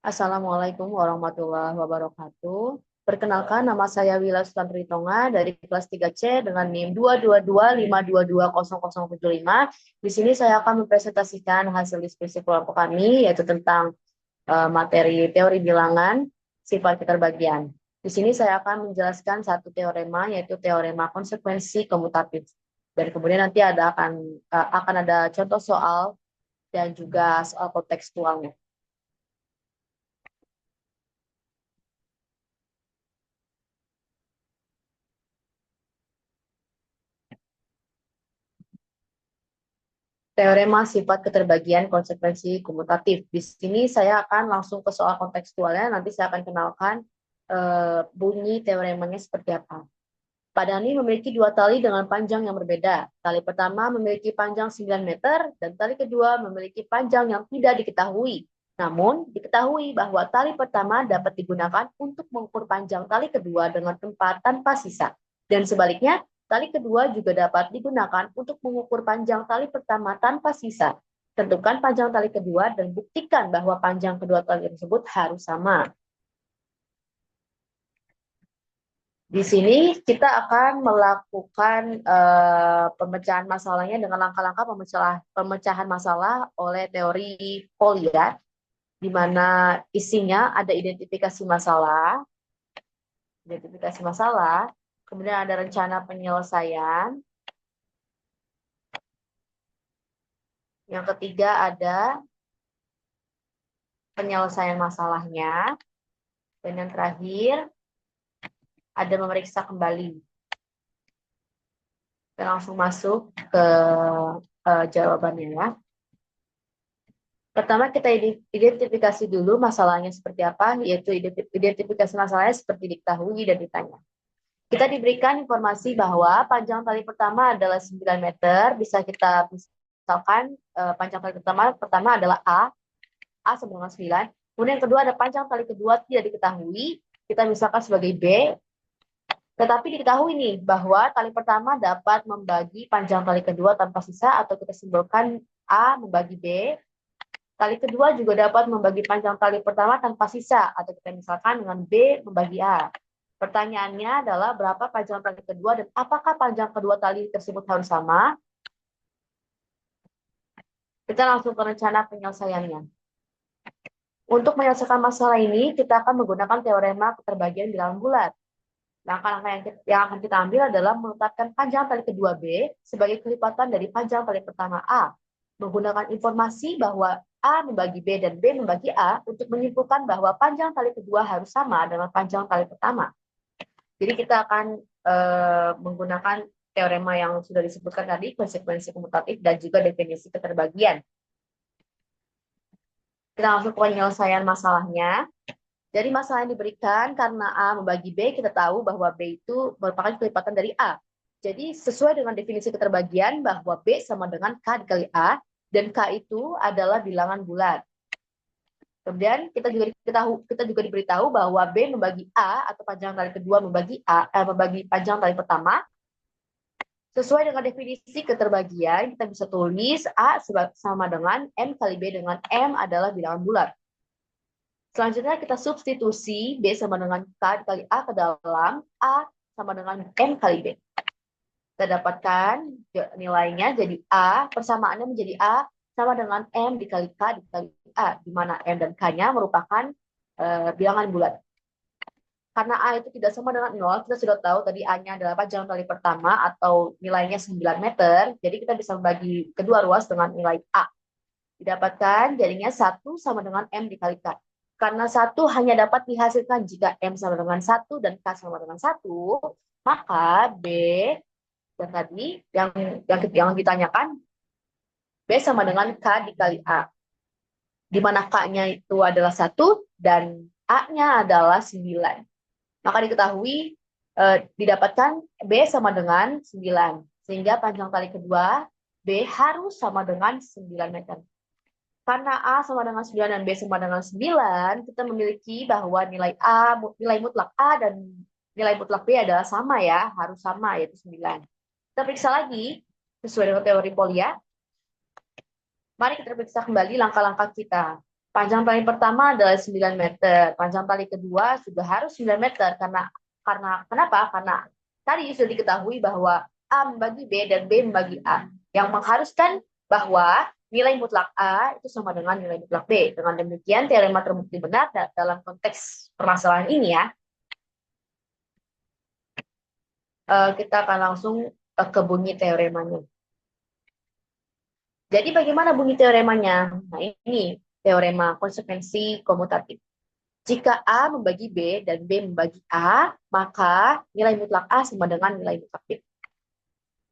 Assalamualaikum warahmatullahi wabarakatuh. Perkenalkan, nama saya Wila Sutantri Tonga dari kelas 3C dengan NIM 22252200075. Di sini saya akan mempresentasikan hasil diskusi kelompok kami, yaitu tentang materi teori bilangan, sifat keterbagian. Di sini saya akan menjelaskan satu teorema, yaitu teorema konsekuensi komutatif. Dan kemudian nanti akan ada contoh soal dan juga soal kontekstualnya. Teorema sifat keterbagian konsekuensi komutatif. Di sini saya akan langsung ke soal kontekstualnya. Nanti saya akan kenalkan bunyi teoremanya seperti apa. Padani memiliki dua tali dengan panjang yang berbeda. Tali pertama memiliki panjang 9 meter dan tali kedua memiliki panjang yang tidak diketahui. Namun, diketahui bahwa tali pertama dapat digunakan untuk mengukur panjang tali kedua dengan tempat tanpa sisa. Dan sebaliknya, tali kedua juga dapat digunakan untuk mengukur panjang tali pertama tanpa sisa. Tentukan panjang tali kedua dan buktikan bahwa panjang kedua tali tersebut harus sama. Di sini kita akan melakukan pemecahan masalahnya dengan langkah-langkah pemecahan masalah oleh teori Polya, di mana isinya ada identifikasi masalah, kemudian ada rencana penyelesaian, yang ketiga ada penyelesaian masalahnya, dan yang terakhir ada memeriksa kembali. Kita langsung masuk ke jawabannya ya. Pertama kita identifikasi dulu masalahnya seperti apa, yaitu identifikasi masalahnya seperti diketahui dan ditanya. Kita diberikan informasi bahwa panjang tali pertama adalah 9 meter, bisa kita misalkan panjang tali pertama adalah A sama dengan 9. Kemudian yang kedua ada panjang tali kedua tidak diketahui, kita misalkan sebagai B. Tetapi diketahui nih bahwa tali pertama dapat membagi panjang tali kedua tanpa sisa, atau kita simbolkan A membagi B. Tali kedua juga dapat membagi panjang tali pertama tanpa sisa, atau kita misalkan dengan B membagi A. Pertanyaannya adalah berapa panjang tali kedua dan apakah panjang kedua tali tersebut harus sama? Kita langsung ke rencana penyelesaiannya. Untuk menyelesaikan masalah ini, kita akan menggunakan teorema keterbagian bilangan bulat. Langkah-langkah yang akan kita ambil adalah menetapkan panjang tali kedua B sebagai kelipatan dari panjang tali pertama A. Menggunakan informasi bahwa A membagi B dan B membagi A untuk menyimpulkan bahwa panjang tali kedua harus sama dengan panjang tali pertama. Jadi kita akan menggunakan teorema yang sudah disebutkan tadi, konsekuensi komutatif dan juga definisi keterbagian. Kita langsung ke penyelesaian masalahnya. Dari masalah yang diberikan, karena A membagi B, kita tahu bahwa B itu merupakan kelipatan dari A. Jadi sesuai dengan definisi keterbagian bahwa B sama dengan K dikali A, dan K itu adalah bilangan bulat. Kemudian kita juga diberitahu bahwa B membagi A atau panjang tali kedua membagi membagi panjang tali pertama. Sesuai dengan definisi keterbagian, kita bisa tulis A sama dengan M kali B, dengan M adalah bilangan bulat. Selanjutnya kita substitusi B sama dengan K dikali A ke dalam A sama dengan M kali B. Kita dapatkan nilainya jadi A, persamaannya menjadi A sama dengan M dikali K dikali A, di mana M dan K-nya merupakan bilangan bulat. Karena A itu tidak sama dengan 0, kita sudah tahu tadi A-nya adalah panjang tali pertama atau nilainya 9 meter, jadi kita bisa membagi kedua ruas dengan nilai A. Didapatkan jadinya 1 sama dengan M dikali K. Karena 1 hanya dapat dihasilkan jika M sama dengan 1 dan K sama dengan 1, maka B yang tadi yang ditanyakan B sama dengan K dikali A. Di mana K-nya itu adalah 1 dan A-nya adalah 9. Maka diketahui didapatkan B sama dengan 9. Sehingga panjang tali kedua B harus sama dengan 9 meter. Karena A sama dengan 9 dan B sama dengan 9, kita memiliki bahwa nilai mutlak A dan nilai mutlak B adalah sama ya, harus sama, yaitu 9. Kita periksa lagi, sesuai dengan teori Polya, Mari kita periksa kembali langkah-langkah kita. Panjang tali pertama adalah 9 meter. Panjang tali kedua sudah harus 9 meter. Karena kenapa? Karena tadi sudah diketahui bahwa A membagi B dan B membagi A. Yang mengharuskan bahwa nilai mutlak A itu sama dengan nilai mutlak B. Dengan demikian, teorema terbukti benar dalam konteks permasalahan ini ya. Kita akan langsung ke bunyi teoremanya. Jadi bagaimana bunyi teoremanya? Nah, ini teorema konsekuensi komutatif. Jika A membagi B dan B membagi A, maka nilai mutlak A sama dengan nilai mutlak B.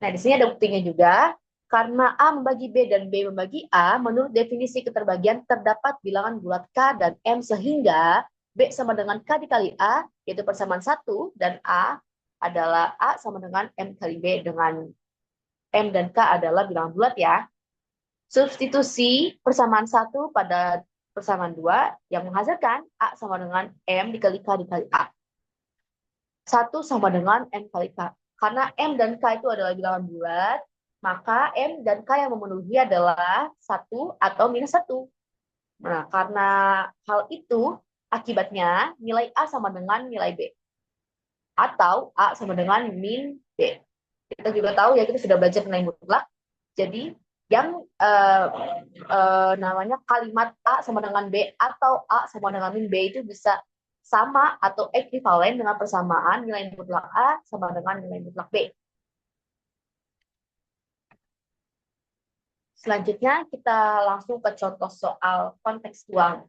Nah, di sini ada buktinya juga. Karena A membagi B dan B membagi A, menurut definisi keterbagian terdapat bilangan bulat K dan M sehingga B sama dengan K dikali A, yaitu persamaan 1, dan A adalah A sama dengan M kali B dengan M dan K adalah bilangan bulat ya. Substitusi persamaan 1 pada persamaan 2 yang menghasilkan A sama dengan M dikali K dikali A. 1 sama dengan M kali K. Karena M dan K itu adalah bilangan bulat, maka M dan K yang memenuhi adalah 1 atau minus 1. Nah, karena hal itu, akibatnya nilai A sama dengan nilai B. Atau A sama dengan min B. Kita juga tahu ya, kita sudah belajar nilai mutlak. Jadi, yang namanya kalimat A sama dengan B atau A sama dengan min B itu bisa sama atau ekuivalen dengan persamaan nilai mutlak A sama dengan nilai mutlak B. Selanjutnya kita langsung ke contoh soal kontekstual.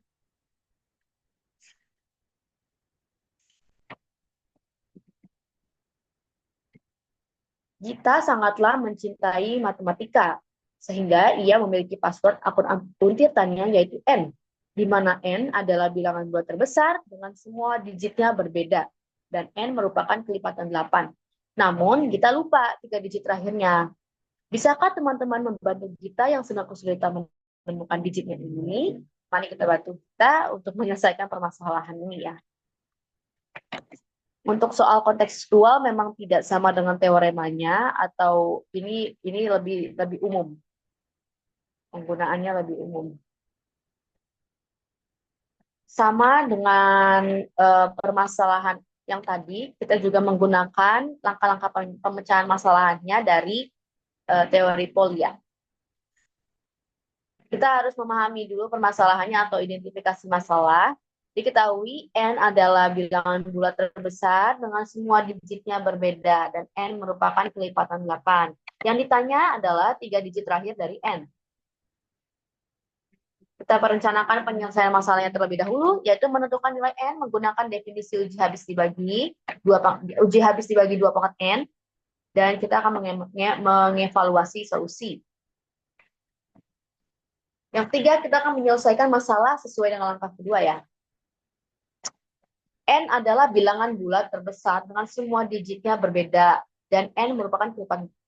Gita sangatlah mencintai matematika, sehingga ia memiliki password akun tirtanya yaitu N, di mana N adalah bilangan bulat terbesar dengan semua digitnya berbeda, dan N merupakan kelipatan 8. Namun, Gita lupa 3 digit terakhirnya. Bisakah teman-teman membantu Gita yang sedang kesulitan menemukan digitnya ini? Mari kita bantu Gita untuk menyelesaikan permasalahan ini ya. Untuk soal kontekstual memang tidak sama dengan teoremanya atau ini lebih umum. Penggunaannya lebih umum. Sama dengan permasalahan yang tadi, kita juga menggunakan langkah-langkah pemecahan masalahannya dari teori Polya. Kita harus memahami dulu permasalahannya atau identifikasi masalah. Diketahui N adalah bilangan bulat terbesar dengan semua digitnya berbeda dan N merupakan kelipatan 8. Yang ditanya adalah 3 digit terakhir dari N. Kita merencanakan penyelesaian masalahnya terlebih dahulu, yaitu menentukan nilai N menggunakan definisi uji habis dibagi 2 pangkat N, dan kita akan mengevaluasi solusi. Yang ketiga, kita akan menyelesaikan masalah sesuai dengan langkah kedua ya. N adalah bilangan bulat terbesar dengan semua digitnya berbeda, dan N merupakan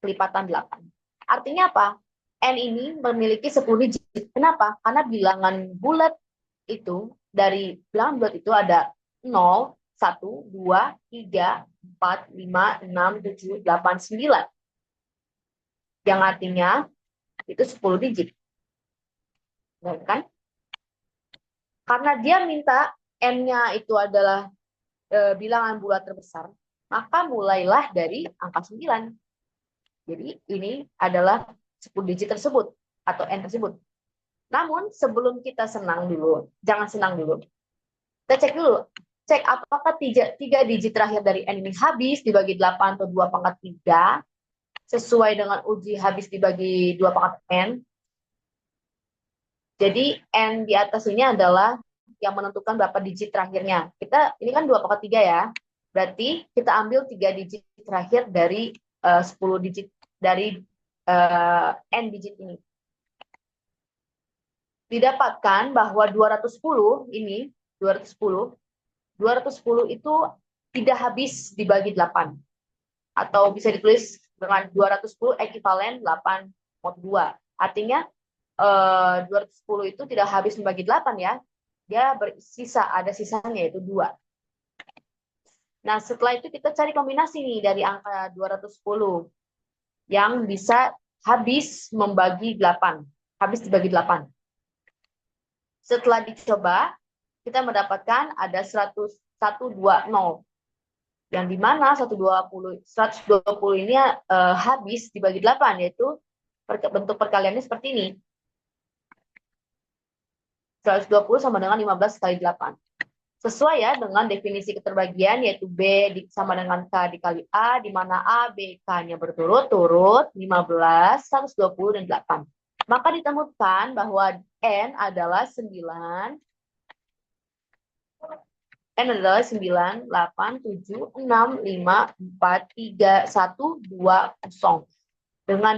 kelipatan 8. Artinya apa? N ini memiliki 10 digit. Kenapa? Karena bilangan bulat itu, dari bilangan bulat itu ada 0, 1, 2, 3, 4, 5, 6, 7, 8, 9. Yang artinya itu 10 digit. Kan? Karena dia minta N-nya itu adalah bilangan bulat terbesar, maka mulailah dari angka 9. Jadi ini adalah 10 digit tersebut atau N tersebut. Namun sebelum kita senang dulu, jangan senang dulu. Kita cek dulu. Cek apakah 3 digit terakhir dari N ini habis dibagi 8 atau 2 pangkat 3 sesuai dengan uji habis dibagi 2 pangkat N. Jadi N di atas ini adalah yang menentukan berapa digit terakhirnya. Ini kan 2 pangkat 3 ya. Berarti kita ambil 3 digit terakhir dari 10 digit dari N digit ini. Didapatkan bahwa 210 itu tidak habis dibagi 8. Atau bisa ditulis dengan 210 ekuivalen 8 mod 2. Artinya 210 itu tidak habis membagi 8 ya. Dia bersisa, ada sisanya yaitu 2. Nah, setelah itu kita cari kombinasi nih dari angka 210 yang bisa habis membagi 8. habis dibagi 8. Setelah dicoba, kita mendapatkan ada 120, yang dimana 120 ini habis dibagi 8, yaitu bentuk perkaliannya seperti ini. 120 sama dengan 15 kali 8. Sesuai ya dengan definisi keterbagian, yaitu B sama dengan K dikali A, di mana A, B, K-nya berturut-turut 15, 120, dan 8. Maka ditemukan bahwa N adalah 9, N adalah 9, 8, 7, 6, 5, 4, 3, 1, 2, 0. Dengan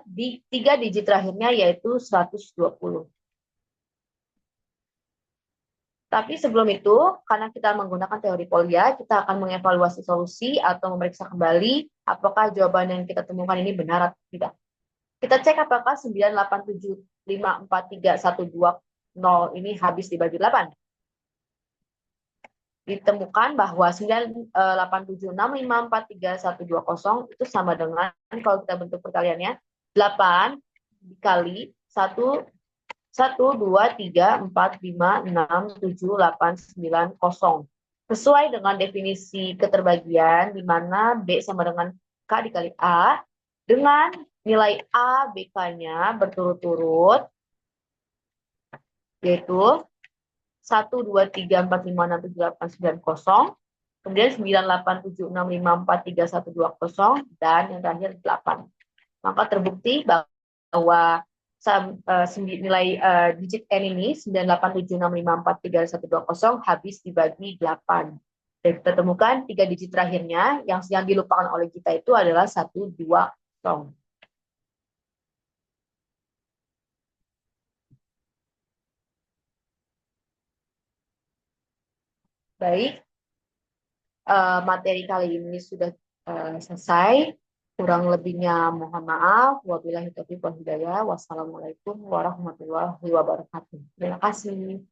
3 digit terakhirnya yaitu 120. Tapi sebelum itu, karena kita menggunakan teori Polya, kita akan mengevaluasi solusi atau memeriksa kembali apakah jawaban yang kita temukan ini benar atau tidak. Kita cek apakah 9, 8, 7, 5, 4, 3, 1, 2, 0 ini habis dibagi 8. Ditemukan bahwa 9, 8, 7, 6, 5, 4, 3, 1, 2, 0 itu sama dengan, kalau kita bentuk perkaliannya, 8 dikali 1, 2, 3, 4, 5, 6, 7, 8, 9, 0. Sesuai dengan definisi keterbagian, di mana B sama dengan K dikali A, dengan nilai A, BK-nya berturut-turut, yaitu 1, 2, 3, 4, 5, 6, 7, 8, 9, 0. Kemudian 9, 8, 7, 6, 5, 4, 3, 1, 2, 0. Dan yang terakhir 8. Maka terbukti bahwa nilai digit N ini 9, 8, 7, 6, 5, 4, 3, 1, 2, 0 habis dibagi 8. Dan kita temukan 3 digit terakhirnya yang dilupakan oleh kita itu adalah 1, 2, 0. Baik, materi kali ini sudah selesai. Kurang lebihnya mohon maaf. Wabillahi taufiq wal hidayah. Wassalamualaikum warahmatullahi wabarakatuh. Terima kasih.